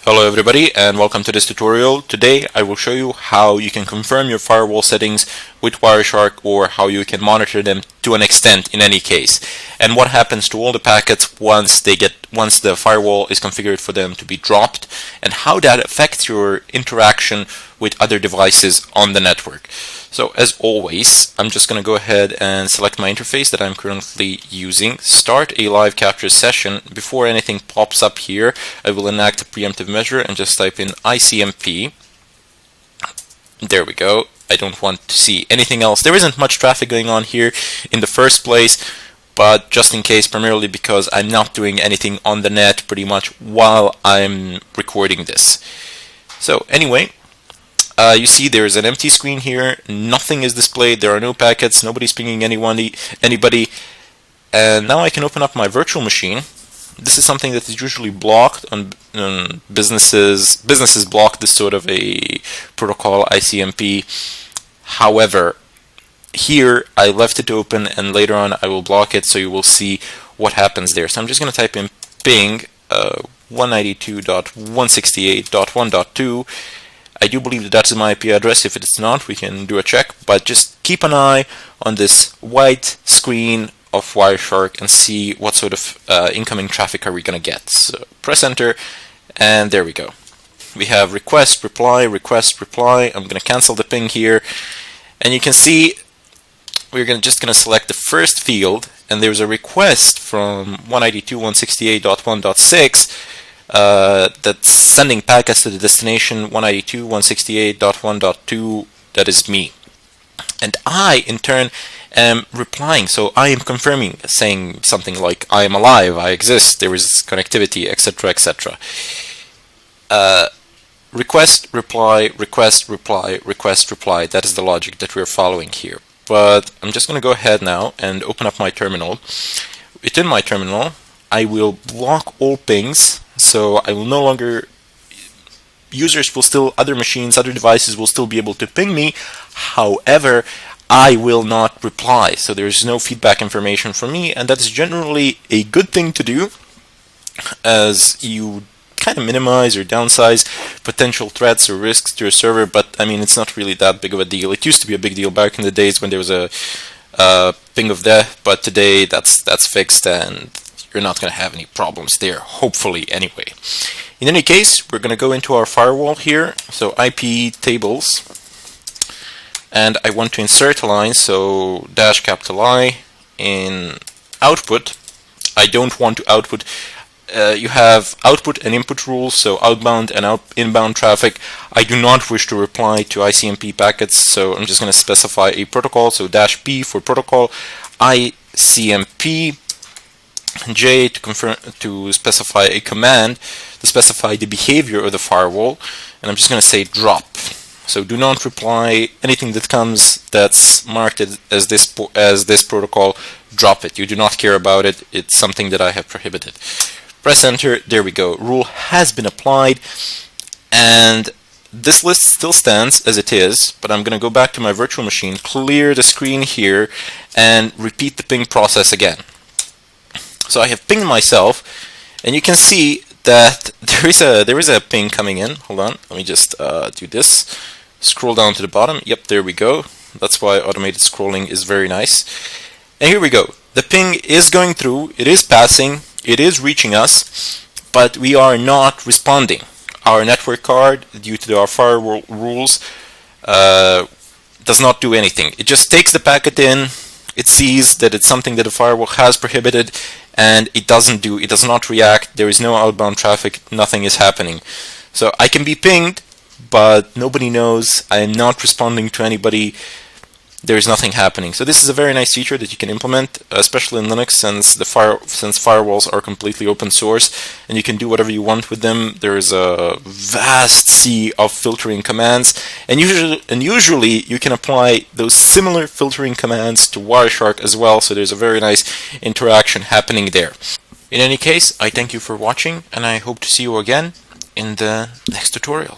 Hello everybody and welcome to this tutorial. Today I will show you how you can confirm your firewall settings with Wireshark, or how you can monitor them to an extent in any case, and what happens to all the packets once the firewall is configured for them to be dropped, and how that affects your interaction with other devices on the network. So as always, I'm just going to go ahead and select my interface that I'm currently using, start a live capture session. Before anything pops up here, I will enact a preemptive measure and just type in ICMP. There we go. I don't want to see anything else. There isn't much traffic going on here in the first place, but just in case, primarily because I'm not doing anything on the net pretty much while I'm recording this. So anyway, you see there's an empty screen here, nothing is displayed, there are no packets, nobody's pinging anybody, and now I can open up my virtual machine. This is something that is usually blocked on businesses. Businesses block this sort of a protocol, ICMP. However, here I left it open, and later on I will block it, so you will see what happens there. So I'm just going to type in ping 192.168.1.2. I do believe that that's my IP address. If it's not, we can do a check, but just keep an eye on this white screen of Wireshark and see what sort of incoming traffic are we going to get. So press enter, and there we go. We have request, reply, request, reply. I'm going to cancel the ping here, and you can see we're just going to select the first field, and there's a request from 192.168.1.6 that's sending packets to the destination 192.168.1.2. That is me, and I in turn am replying. So I am confirming, saying something like I am alive, I exist, there is connectivity, etc., etc. Request, reply, request, reply, request, reply. That is the logic that we're following here. But I'm just going to go ahead now and open up my terminal. Within my terminal, I will block all pings, so I will no longer, users will still, other machines, other devices will still be able to ping me. However, I will not reply, so there's no feedback information from me, and that's generally a good thing to do, as you kind of minimize or downsize potential threats or risks to your server. But I mean, it's not really that big of a deal. It used to be a big deal back in the days when there was a ping of death, but today that's fixed, and you're not going to have any problems there, hopefully, anyway. In any case, we're going to go into our firewall here, so iptables, and I want to insert a line, so -I in output. I don't want to output. You have output and input rules, so outbound and inbound traffic. I do not wish to reply to ICMP packets, so I'm just going to specify a protocol, so -P for protocol, ICMP, J to specify a command to specify the behavior of the firewall, and I'm just going to say drop. So do not reply anything that comes that's marked as this protocol. Drop it. You do not care about it. It's something that I have prohibited. Press enter. There we go. Rule has been applied, and this list still stands as it is, but I'm going to go back to my virtual machine, clear the screen here, and repeat the ping process again. So I have pinged myself, and you can see that there is a ping coming in. Hold on, let me just do this. Scroll down to the bottom. Yep, there we go. That's why automated scrolling is very nice. And here we go. The ping is going through. It is passing. It is reaching us, but we are not responding. Our network card, due to our firewall rules, does not do anything. It just takes the packet in. It sees that it's something that the firewall has prohibited, and it does not react. There is no outbound traffic. Nothing is happening. So I can be pinged, but nobody knows. I am not responding to anybody. There is nothing happening. So this is a very nice feature that you can implement, especially in Linux, since firewalls are completely open source, and you can do whatever you want with them. There is a vast sea of filtering commands, and usually you can apply those similar filtering commands to Wireshark as well. So there's a very nice interaction happening there. In any case, I thank you for watching, and I hope to see you again in the next tutorial.